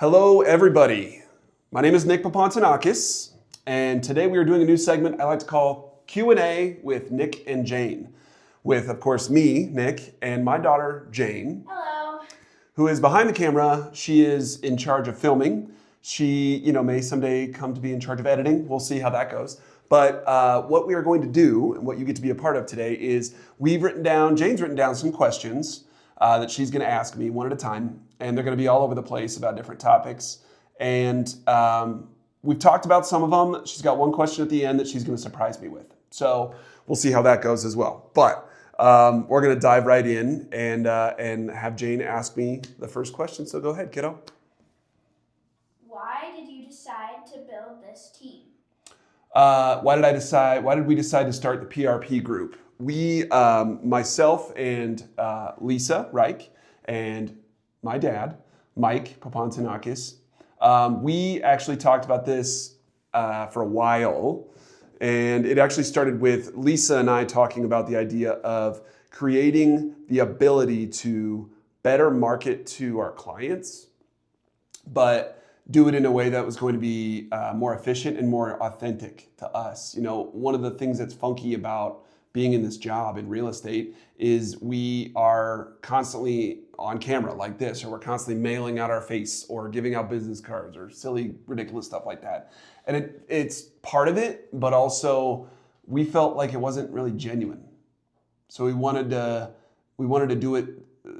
Hello, everybody. My name is Nick Papantanakis, and today we are doing a new segment I like to call Q&A with Nick and Jane, with, of course, me, Nick, and my daughter, Jane. Hello. Who is behind the camera. She is in charge of filming. She, may someday come to be in charge of editing. We'll see how that goes. But what we are going to do, and what you get to be a part of today, is Jane's written down some questions that she's going to ask me one at a time, and they're going to be all over the place about different topics. And we've talked about some of them. She's got one question at the end that she's going to surprise me with. So we'll see how that goes as well. But we're going to dive right in and have Jane ask me the first question. So go ahead, kiddo. Why did you decide to build this team? Why did we decide to start the PRP Group? We, myself and Lisa Reich and my dad, Mike Papantanakis, we actually talked about this for a while. And it actually started with Lisa and I talking about the idea of creating the ability to better market to our clients, but do it in a way that was going to be more efficient and more authentic to us. One of the things that's funky about being in this job in real estate is we are constantly on camera like this, or we're constantly mailing out our face or giving out business cards or silly, ridiculous stuff like that. And it's part of it, but also we felt like it wasn't really genuine. So we wanted to do it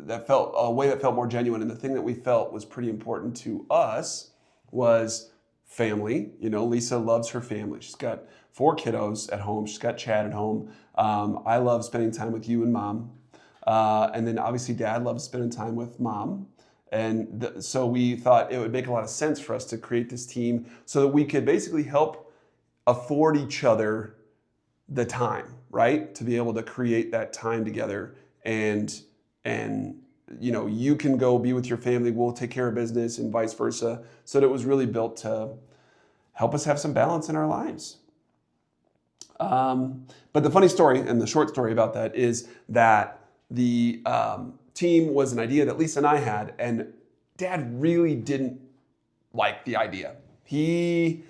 that felt a way that felt more genuine. And the thing that we felt was pretty important to us was family. Lisa loves her family. She's got 4 kiddos at home. She's got Chad at home. I love spending time with you and mom. And then obviously dad loves spending time with mom. And so we thought it would make a lot of sense for us to create this team so that we could basically help afford each other the time, right? To be able to create that time together and you can go be with your family, we'll take care of business and vice versa. So that it was really built to help us have some balance in our lives. But the funny story and the short story about that is that the team was an idea that Lisa and I had, and Dad really didn't like the idea. He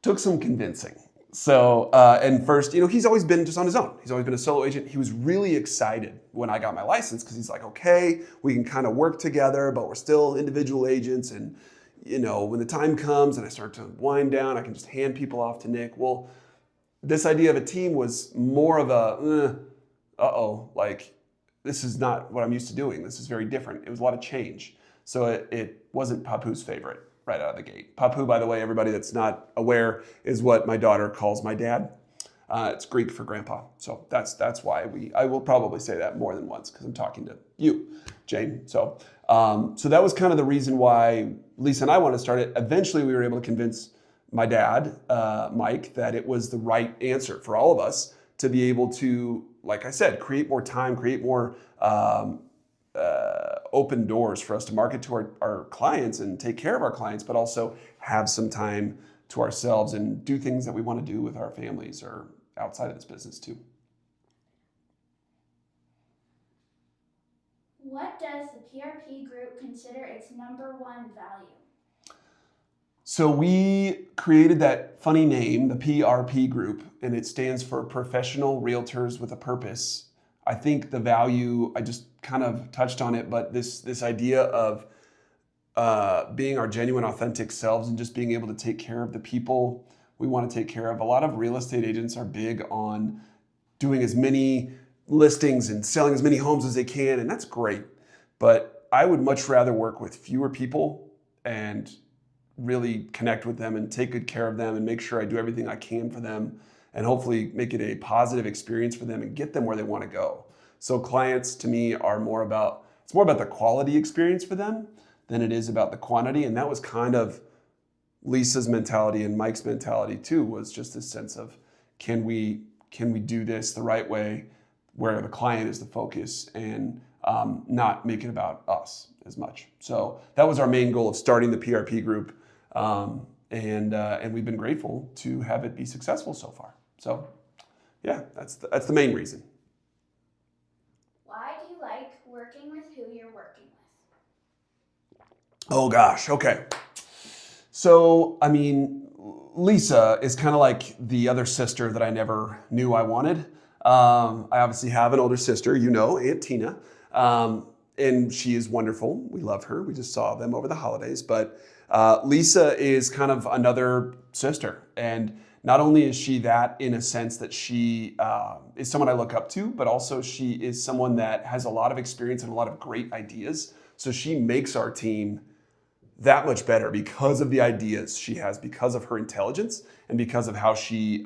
took some convincing. So, and first, he's always been just on his own. He's always been a solo agent. He was really excited when I got my license because he's like, okay, we can kind of work together, but we're still individual agents. And, when the time comes and I start to wind down, I can just hand people off to Nick. Well, this idea of a team was more of this is not what I'm used to doing. This is very different. It was a lot of change. So it wasn't Papu's favorite right out of the gate. Papu, by the way, everybody that's not aware, is what my daughter calls my dad. It's Greek for grandpa. So that's why I will probably say that more than once because I'm talking to you, Jane. So that was kind of the reason why Lisa and I wanted to start it. Eventually, we were able to convince my dad, Mike, that it was the right answer for all of us to be able to, like I said, create more time, create more open doors for us to market to our clients and take care of our clients, but also have some time to ourselves and do things that we want to do with our families or outside of this business too. What does the PRP Group consider its number one value? So we created that funny name, the PRP Group, and it stands for Professional Realtors with a Purpose. I think the value, I just kind of touched on it, but this idea of being our genuine, authentic selves and just being able to take care of the people we want to take care of. A lot of real estate agents are big on doing as many listings and selling as many homes as they can, and that's great. But I would much rather work with fewer people and really connect with them and take good care of them and make sure I do everything I can for them and hopefully make it a positive experience for them and get them where they want to go. So clients to me are more about the quality experience for them than it is about the quantity. And that was kind of Lisa's mentality and Mike's mentality too, was just this sense of, can we do this the right way where the client is the focus and not make it about us as much. So that was our main goal of starting the PRP Group. And we've been grateful to have it be successful so far. So yeah, that's the main reason. Why do you like working with who you're working with? Oh gosh, okay. So, I mean, Lisa is kind of like the other sister that I never knew I wanted. I obviously have an older sister, you know, Aunt Tina, and she is wonderful. We love her. We just saw them over the holidays. But Lisa is kind of another sister. And not only is she that in a sense that she is someone I look up to, but also she is someone that has a lot of experience and a lot of great ideas. So she makes our team that much better because of the ideas she has, because of her intelligence, and because of how she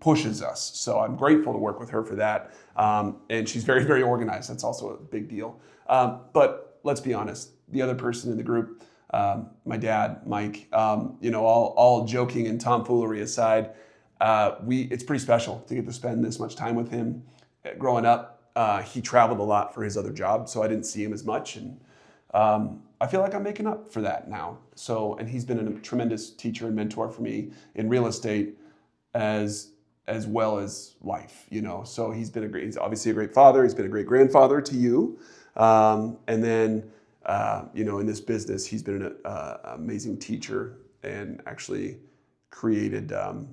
pushes us. So I'm grateful to work with her for that. And she's very, very organized. That's also a big deal. But let's be honest, the other person in the group, my dad, Mike, all joking and tomfoolery aside, it's pretty special to get to spend this much time with him. Growing up, he traveled a lot for his other job, so I didn't see him as much. And I feel like I'm making up for that now. So, and he's been a tremendous teacher and mentor for me in real estate as well as life, So he's obviously a great father. He's been a great grandfather to you. And then, in this business, he's been an amazing teacher and actually created a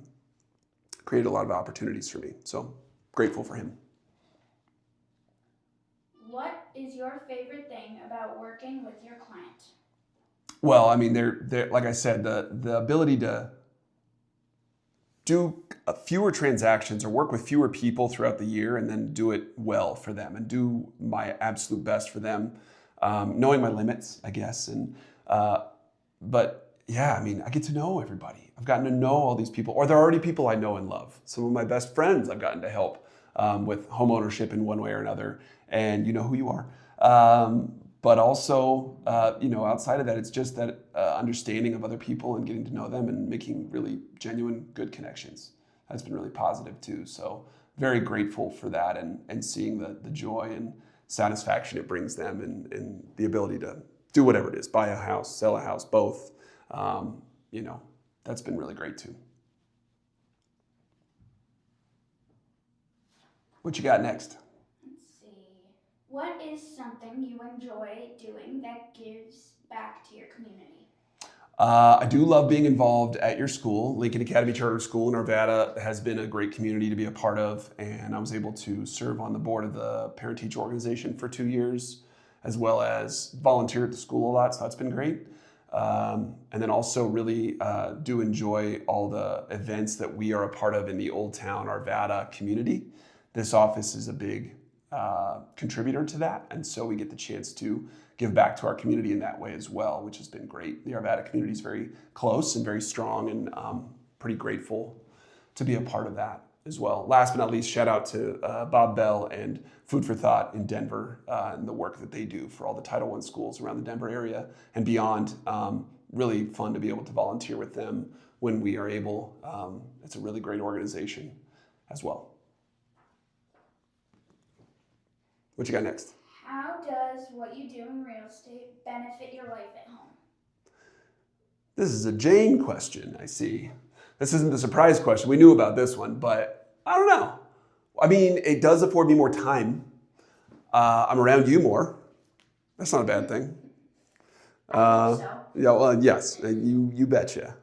lot of opportunities for me. So grateful for him. What is your favorite thing about working with your client? Well, I mean, they're like I said, the ability to do fewer transactions or work with fewer people throughout the year and then do it well for them and do my absolute best for them, knowing my limits, I guess. But yeah, I mean, I get to know everybody. I've gotten to know all these people, or they're already people I know and love. Some of my best friends I've gotten to help with home ownership in one way or another, and you know who you are. But also, outside of that, it's just that understanding of other people and getting to know them and making really genuine, good connections. That's been really positive too. So very grateful for that and seeing the joy and satisfaction it brings them and the ability to do whatever it is, buy a house, sell a house, both. That's been really great too. What you got next? Let's see. What is something you enjoy doing that gives back to your community? I do love being involved at your school. Lincoln Academy Charter School in Arvada has been a great community to be a part of, and I was able to serve on the board of the parent-teacher organization for 2 years, as well as volunteer at the school a lot, so that's been great. And then also really do enjoy all the events that we are a part of in the Old Town Arvada community. This office is a big contributor to that, and so we get the chance to give back to our community in that way as well, which has been great. The Arvada community is very close and very strong, and pretty grateful to be a part of that as well. Last but not least, shout out to Bob Bell and Food for Thought in Denver and the work that they do for all the Title I schools around the Denver area and beyond. Really fun to be able to volunteer with them when we are able. It's a really great organization as well. What you got next? How does what you do in real estate benefit your life at home? This is a Jane question, I see. This isn't the surprise question. We knew about this one, but I don't know. I mean, it does afford me more time. I'm around you more. That's not a bad thing. I think so. Yeah, well, yes, you betcha.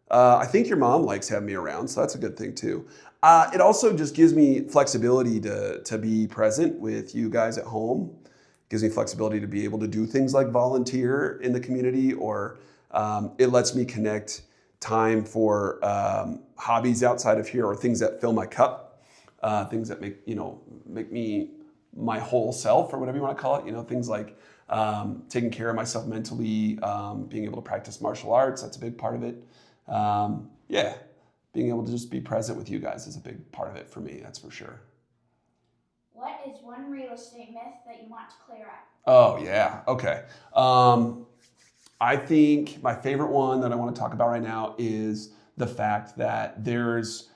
I think your mom likes having me around, so that's a good thing too. It also just gives me flexibility to be present with you guys at home. Gives me flexibility to be able to do things like volunteer in the community, or it lets me connect time for hobbies outside of here, or things that fill my cup, things that make me my whole self, or whatever you want to call it. Things like taking care of myself mentally, being able to practice martial arts. That's a big part of it. Being able to just be present with you guys is a big part of it for me. That's for sure. What is one real estate myth that you want to clear up? Oh, yeah. Okay. I think my favorite one that I want to talk about right now is the fact that there's,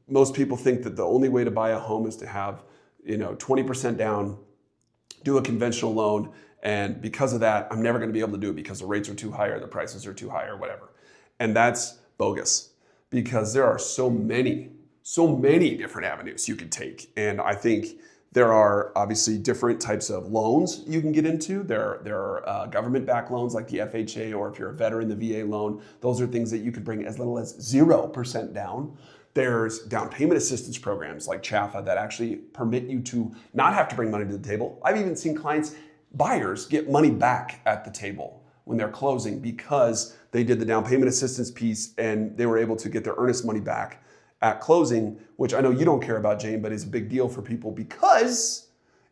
most people think that the only way to buy a home is to have, 20% down, do a conventional loan. And because of that, I'm never going to be able to do it because the rates are too high or the prices are too high or whatever. And that's bogus because there are so many different avenues you could take. And I think There are obviously different types of loans you can get into. There are government-backed loans like the FHA, or if you're a veteran, the VA loan. Those are things that you could bring as little as 0% down. There's down payment assistance programs like CHAFA that actually permit you to not have to bring money to the table. I've even seen buyers get money back at the table when they're closing because they did the down payment assistance piece and they were able to get their earnest money back at closing, which I know you don't care about, Jane, but is a big deal for people because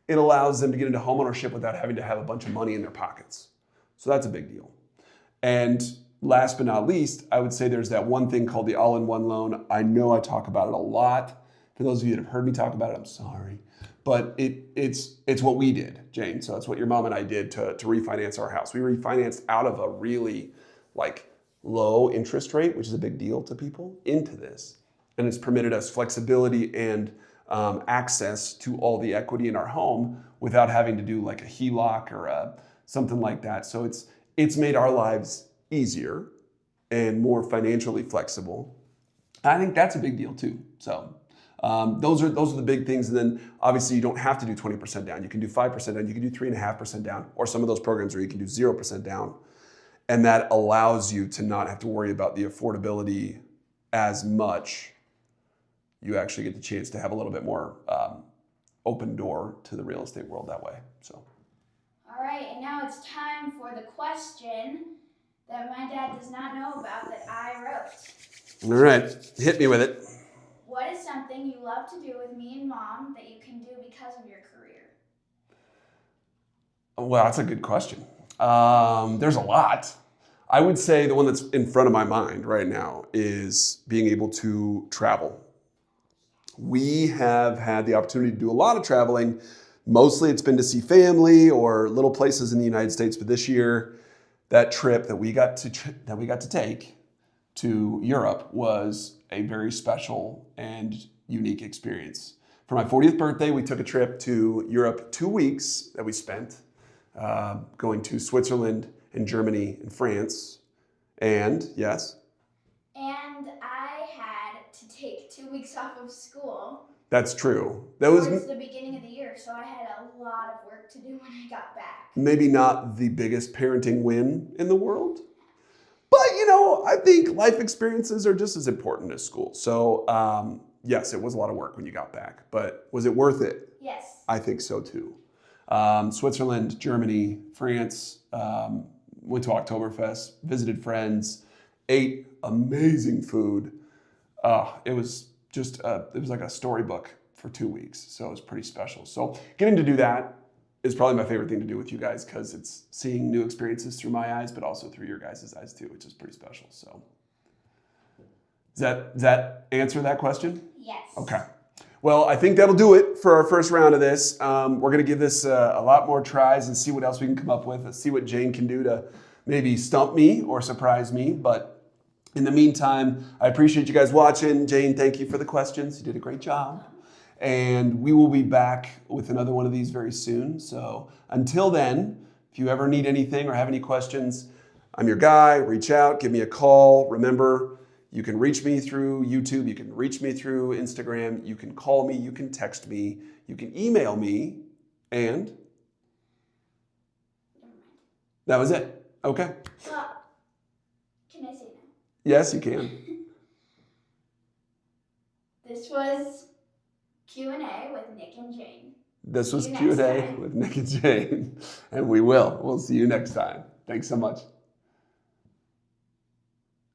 it allows them to get into homeownership without having to have a bunch of money in their pockets. So that's a big deal. And last but not least, I would say there's that one thing called the all-in-one loan. I know I talk about it a lot. For those of you that have heard me talk about it, I'm sorry. But it's what we did, Jane. So it's what your mom and I did to refinance our house. We refinanced out of a really low interest rate, which is a big deal to people, into this. And it's permitted us flexibility and access to all the equity in our home without having to do like a HELOC or something like that. So it's made our lives easier and more financially flexible. I think that's a big deal too. So those are the big things. And then obviously you don't have to do 20% down. You can do 5% down. You can do 3.5% down, or some of those programs where you can do 0% down. And that allows you to not have to worry about the affordability as much. You actually get the chance to have a little bit more open door to the real estate world that way. So. All right, and now it's time for the question that my dad does not know about that I wrote. All right, hit me with it. What is something you love to do with me and Mom that you can do because of your career? Well, that's a good question. There's a lot. I would say the one that's in front of my mind right now is being able to travel. We have had the opportunity to do a lot of traveling. Mostly it's been to see family or little places in the United States. But this year, that trip that we got to take to Europe was a very special and unique experience. For my 40th birthday, we took a trip to Europe, 2 weeks that we spent going to Switzerland and Germany and France. And yes? And I had to take 2 weeks off of school. That's true. Towards the beginning of the year, so I had a lot of work to do when I got back. Maybe not the biggest parenting win in the world, but I think life experiences are just as important as school. So yes, it was a lot of work when you got back, but was it worth it? Yes. I think so too. Switzerland, Germany, France, went to Oktoberfest, visited friends, ate amazing food. It was like a storybook for 2 weeks. So it was pretty special. So getting to do that is probably my favorite thing to do with you guys because it's seeing new experiences through my eyes, but also through your guys' eyes too, which is pretty special. So does that answer that question? Yes. Okay. Well, I think that'll do it for our first round of this. We're going to give this a lot more tries and see what else we can come up with. Let's see what Jane can do to maybe stump me or surprise me. But in the meantime, I appreciate you guys watching. Jane, thank you for the questions. You did a great job. And we will be back with another one of these very soon. So until then, if you ever need anything or have any questions, I'm your guy. Reach out, give me a call. Remember, you can reach me through YouTube. You can reach me through Instagram. You can call me. You can text me. You can email me. And that was it. Okay. Well, can I say no? Yes, you can. This was Q&A with Nick and Jane. This was See you next Q&A time. with Nick and Jane. And we'll see you next time. Thanks so much.